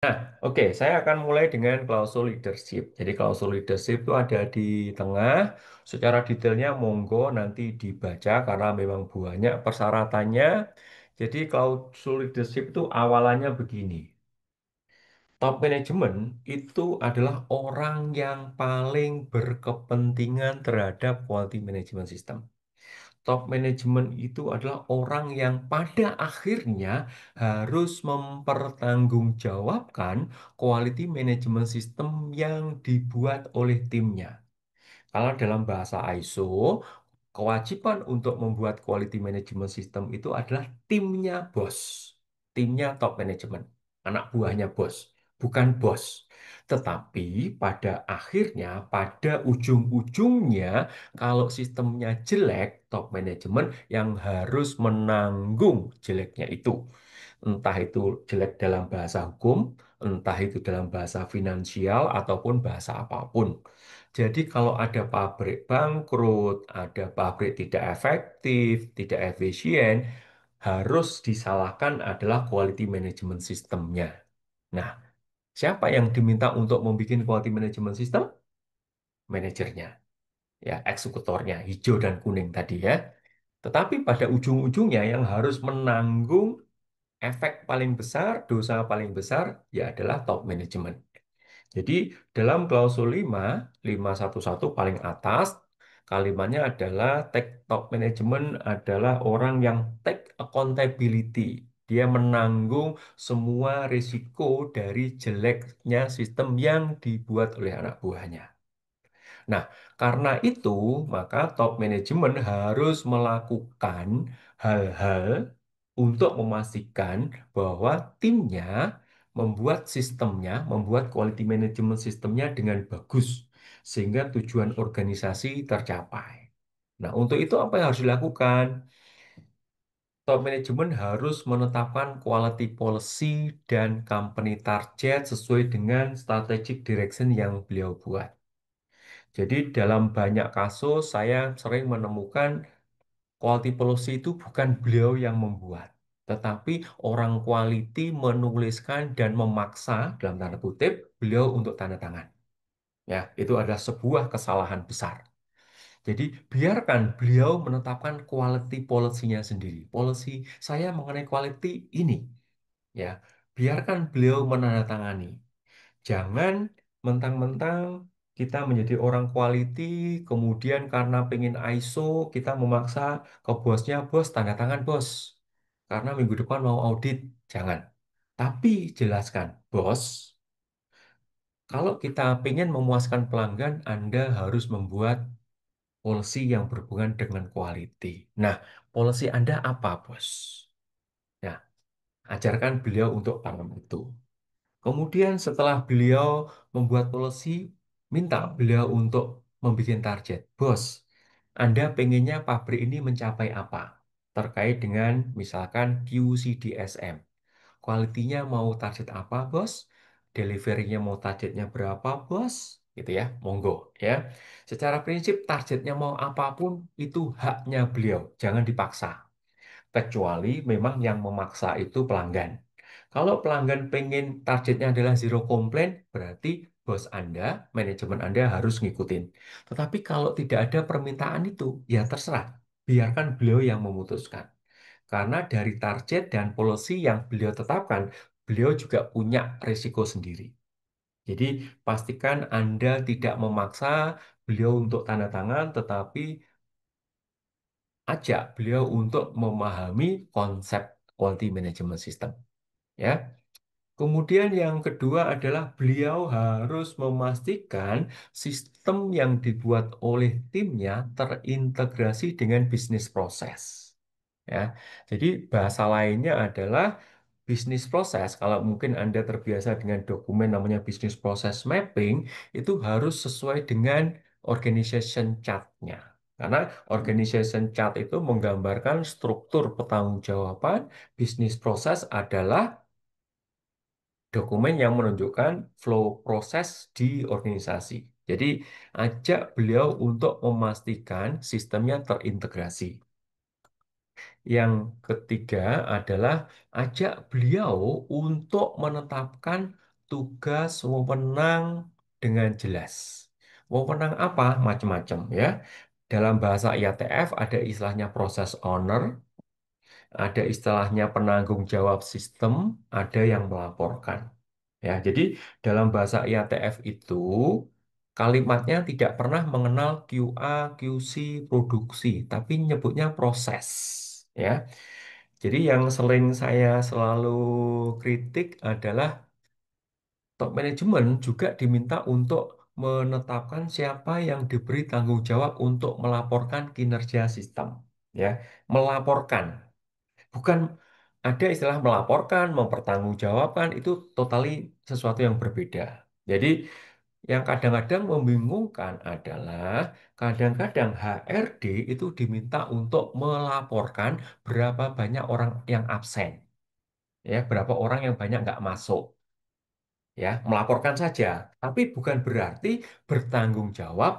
Nah, oke, saya akan mulai dengan klausul leadership. Jadi klausul leadership itu ada di tengah. Secara detailnya monggo nanti dibaca karena memang banyak persyaratannya. Jadi klausul leadership itu awalannya begini. Top management itu adalah orang yang paling berkepentingan terhadap quality management system. Top management itu adalah orang yang pada akhirnya harus mempertanggungjawabkan quality management system yang dibuat oleh timnya. Kalau dalam bahasa ISO, kewajiban untuk membuat quality management system itu adalah timnya bos, timnya top management, anak buahnya bos, bukan bos. Tetapi pada akhirnya, pada ujung-ujungnya, kalau sistemnya jelek, top management yang harus menanggung jeleknya itu. Entah itu jelek dalam bahasa hukum, entah itu dalam bahasa finansial, ataupun bahasa apapun. Jadi kalau ada pabrik bangkrut, ada pabrik tidak efektif, tidak efisien, harus disalahkan adalah quality management systemnya. Nah, siapa yang diminta untuk membuat quality management system? Manajernya, ya, eksekutornya, hijau dan kuning tadi ya. Tetapi pada ujung-ujungnya yang harus menanggung efek paling besar, dosa paling besar, ya adalah top management. Jadi dalam klausul 511 paling atas, kalimatnya adalah take top management adalah orang yang take accountability. Dia menanggung semua risiko dari jeleknya sistem yang dibuat oleh anak buahnya. Nah, karena itu, maka top management harus melakukan hal-hal untuk memastikan bahwa timnya membuat sistemnya, membuat quality management sistemnya dengan bagus, sehingga tujuan organisasi tercapai. Nah, untuk itu apa yang harus dilakukan? Top management harus menetapkan quality policy dan company target sesuai dengan strategic direction yang beliau buat. Jadi dalam banyak kasus saya sering menemukan quality policy itu bukan beliau yang membuat, tetapi orang quality menuliskan dan memaksa dalam tanda kutip beliau untuk tanda tangan. Ya, itu adalah sebuah kesalahan besar. Jadi biarkan beliau menetapkan quality policy-nya sendiri. Policy saya mengenai quality ini, ya. Biarkan beliau menandatangani. Jangan mentang-mentang kita menjadi orang quality, kemudian karena pengen ISO, kita memaksa ke bosnya, bos, tanda tangan bos. Karena minggu depan mau audit. Jangan. Tapi jelaskan, bos, kalau kita pengen memuaskan pelanggan, Anda harus membuat policy yang berhubungan dengan quality. Nah, policy Anda apa, bos? Ya, ajarkan beliau untuk paham itu. Kemudian setelah beliau membuat policy, minta beliau untuk membuat target. Bos, Anda pengennya pabrik ini mencapai apa? Terkait dengan misalkan QCDSM. Kualitinya mau target apa, bos? Delivery-nya mau targetnya berapa, bos? Gitu ya, monggo ya. Secara prinsip targetnya mau apapun itu haknya beliau, jangan dipaksa. Kecuali memang yang memaksa itu pelanggan. Kalau pelanggan pengen targetnya adalah zero complaint, berarti bos Anda, manajemen Anda harus ngikutin. Tetapi kalau tidak ada permintaan itu, ya terserah. Biarkan beliau yang memutuskan. Karena dari target dan policy yang beliau tetapkan, beliau juga punya risiko sendiri. Jadi pastikan Anda tidak memaksa beliau untuk tanda tangan, tetapi ajak beliau untuk memahami konsep quality management system. Ya. Kemudian yang kedua adalah beliau harus memastikan sistem yang dibuat oleh timnya terintegrasi dengan bisnis proses. Ya, jadi bahasa lainnya adalah bisnis proses. Kalau mungkin Anda terbiasa dengan dokumen namanya bisnis proses mapping, itu harus sesuai dengan organization chart-nya. Karena organization chart itu menggambarkan struktur pertanggungjawaban bisnis proses adalah dokumen yang menunjukkan flow proses di organisasi. Jadi, ajak beliau untuk memastikan sistemnya terintegrasi. Yang ketiga adalah ajak beliau untuk menetapkan tugas, wewenang dengan jelas. Wewenang apa? Macam-macam ya. Dalam bahasa IATF ada istilahnya proses owner, ada istilahnya penanggung jawab sistem, ada yang melaporkan. Ya, jadi dalam bahasa IATF itu kalimatnya tidak pernah mengenal QA, QC, produksi, tapi nyebutnya proses. Ya, jadi yang sering saya selalu kritik adalah top manajemen juga diminta untuk menetapkan siapa yang diberi tanggung jawab untuk melaporkan kinerja sistem. Ya, melaporkan. Bukan ada istilah melaporkan, mempertanggungjawabkan, itu totally sesuatu yang berbeda. Jadi yang kadang-kadang membingungkan adalah kadang-kadang HRD itu diminta untuk melaporkan berapa banyak orang yang absen, ya, berapa orang yang banyak nggak masuk, ya, melaporkan saja, tapi bukan berarti bertanggung jawab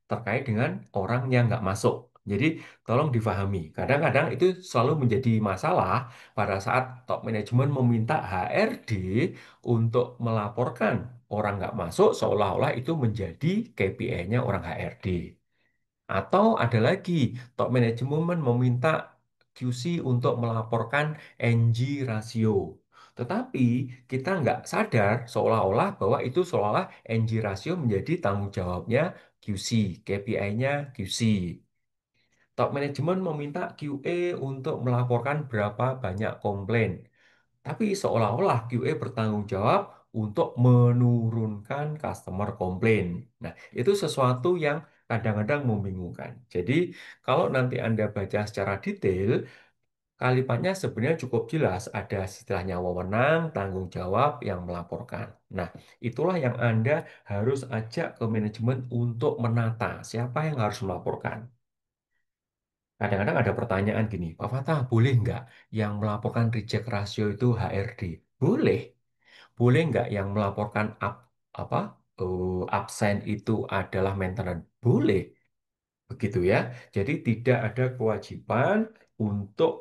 terkait dengan orang yang nggak masuk. Jadi tolong difahami, kadang-kadang itu selalu menjadi masalah pada saat top manajemen meminta HRD untuk melaporkan orang nggak masuk seolah-olah itu menjadi KPI-nya orang HRD. Atau ada lagi, top manajemen meminta QC untuk melaporkan NG rasio. Tetapi kita nggak sadar seolah-olah bahwa itu seolah-olah NG rasio menjadi tanggung jawabnya QC, KPI-nya QC. Top manajemen meminta QA untuk melaporkan berapa banyak komplain. Tapi seolah-olah QA bertanggung jawab untuk menurunkan customer komplain. Nah, itu sesuatu yang kadang-kadang membingungkan. Jadi, kalau nanti Anda baca secara detail, kalimatnya sebenarnya cukup jelas. Ada istilahnya wewenang, tanggung jawab, yang melaporkan. Nah, itulah yang Anda harus ajak ke manajemen untuk menata siapa yang harus melaporkan. Kadang-kadang ada pertanyaan gini, Pak Fatah, boleh nggak yang melaporkan reject ratio itu HRD? Boleh. Boleh nggak yang melaporkan apa absen itu adalah maintenance? Boleh, begitu ya. Jadi tidak ada kewajiban untuk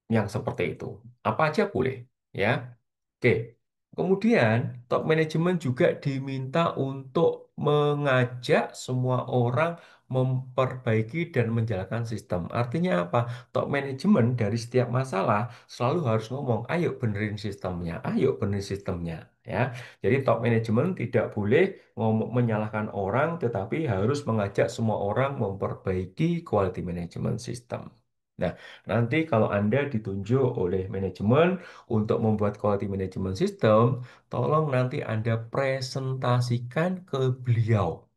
yang seperti itu. Apa aja boleh, ya. Oke. Kemudian top manajemen juga diminta untuk mengajak semua orang memperbaiki dan menjalankan sistem. Artinya apa? Top manajemen dari setiap masalah selalu harus ngomong, ayo benerin sistemnya, ayo benerin sistemnya. Ya, jadi top manajemen tidak boleh ngomong menyalahkan orang, tetapi harus mengajak semua orang memperbaiki quality management system. Nah, nanti kalau Anda ditunjuk oleh manajemen untuk membuat quality management system, tolong nanti Anda presentasikan ke beliau.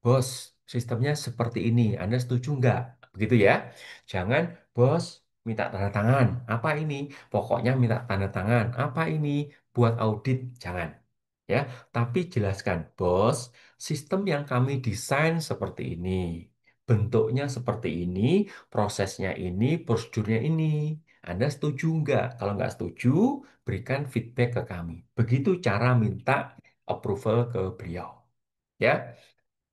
Bos, sistemnya seperti ini. Anda setuju nggak? Begitu ya. Jangan, bos, minta tanda tangan. Apa ini? Pokoknya minta tanda tangan. Apa ini? Buat audit. Jangan. Ya, tapi jelaskan, bos, sistem yang kami desain seperti ini. Bentuknya seperti ini, prosesnya ini, prosedurnya ini. Anda setuju nggak? Kalau nggak setuju, berikan feedback ke kami. Begitu cara minta approval ke beliau. Ya.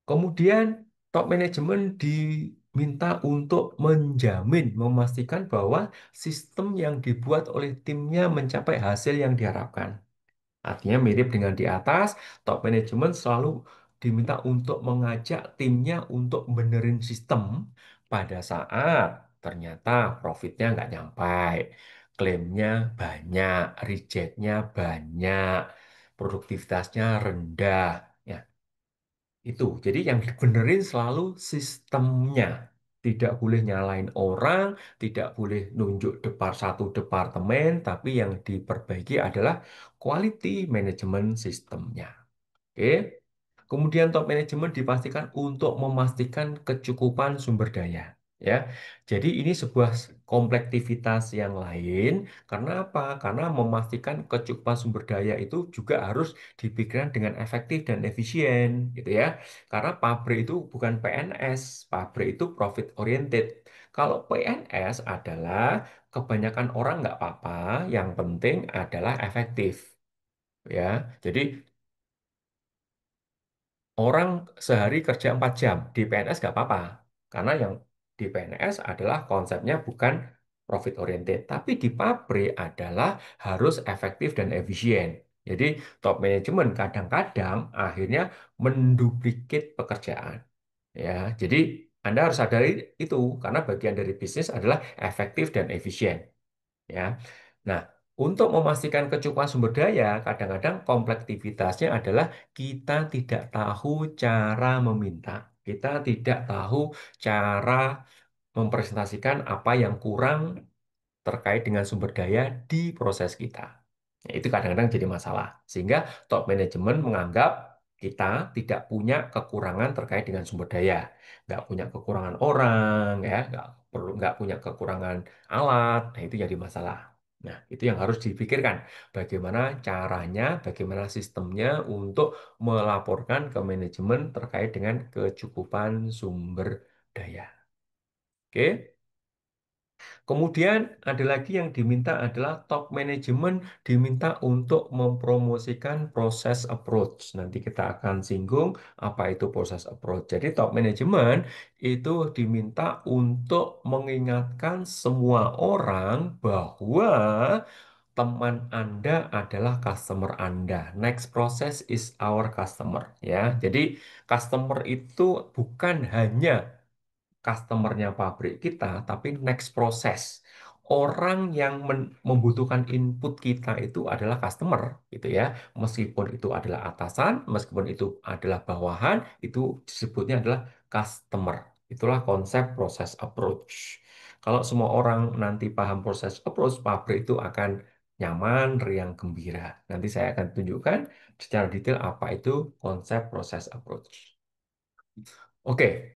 Kemudian top manajemen diminta untuk menjamin, memastikan bahwa sistem yang dibuat oleh timnya mencapai hasil yang diharapkan. Artinya mirip dengan di atas, top manajemen selalu diminta untuk mengajak timnya untuk benerin sistem pada saat ternyata profitnya nggak nyampai, klaimnya banyak, rejectnya banyak, produktivitasnya rendah. Ya, itu, jadi yang dibenerin selalu sistemnya. Tidak boleh nyalain orang, tidak boleh nunjuk satu departemen, tapi yang diperbaiki adalah quality management sistemnya. Oke. Kemudian top manajemen dipastikan untuk memastikan kecukupan sumber daya. Ya, jadi ini sebuah komplektivitas yang lain. Karena apa? Karena memastikan kecukupan sumber daya itu juga harus dipikirkan dengan efektif dan efisien, gitu ya. Karena pabrik itu bukan PNS, pabrik itu profit oriented. Kalau PNS adalah kebanyakan orang nggak apa-apa, yang penting adalah efektif. Ya, jadi orang sehari kerja 4 jam, di PNS nggak apa-apa. Karena yang di PNS adalah konsepnya bukan profit oriented, tapi di pabrik adalah harus efektif dan efisien. Jadi top management kadang-kadang akhirnya menduplikat pekerjaan. Ya, jadi Anda harus sadari itu karena bagian dari bisnis adalah efektif dan efisien. Ya, nah untuk memastikan kecukupan sumber daya, kadang-kadang komplektivitasnya adalah kita tidak tahu cara meminta, kita tidak tahu cara mempresentasikan apa yang kurang terkait dengan sumber daya di proses kita. Ya, itu kadang-kadang jadi masalah. Sehingga top manajemen menganggap kita tidak punya kekurangan terkait dengan sumber daya. Nggak punya kekurangan orang, ya, nggak punya kekurangan alat. Nah, itu jadi masalah. Nah, itu yang harus dipikirkan. Bagaimana caranya, bagaimana sistemnya untuk melaporkan ke manajemen terkait dengan kecukupan sumber daya. Oke? Kemudian ada lagi yang diminta adalah top management diminta untuk mempromosikan proses approach. Nanti kita akan singgung apa itu proses approach. Jadi top management itu diminta untuk mengingatkan semua orang bahwa teman Anda adalah customer Anda. Next process is our customer ya. Jadi customer itu bukan hanya customernya pabrik kita, tapi next proses. Orang yang membutuhkan input kita itu adalah customer, gitu ya. Meskipun itu adalah atasan, meskipun itu adalah bawahan, itu disebutnya adalah customer. Itulah konsep proses approach. Kalau semua orang nanti paham proses approach, pabrik itu akan nyaman, riang, gembira. Nanti saya akan tunjukkan secara detail apa itu konsep proses approach. Oke.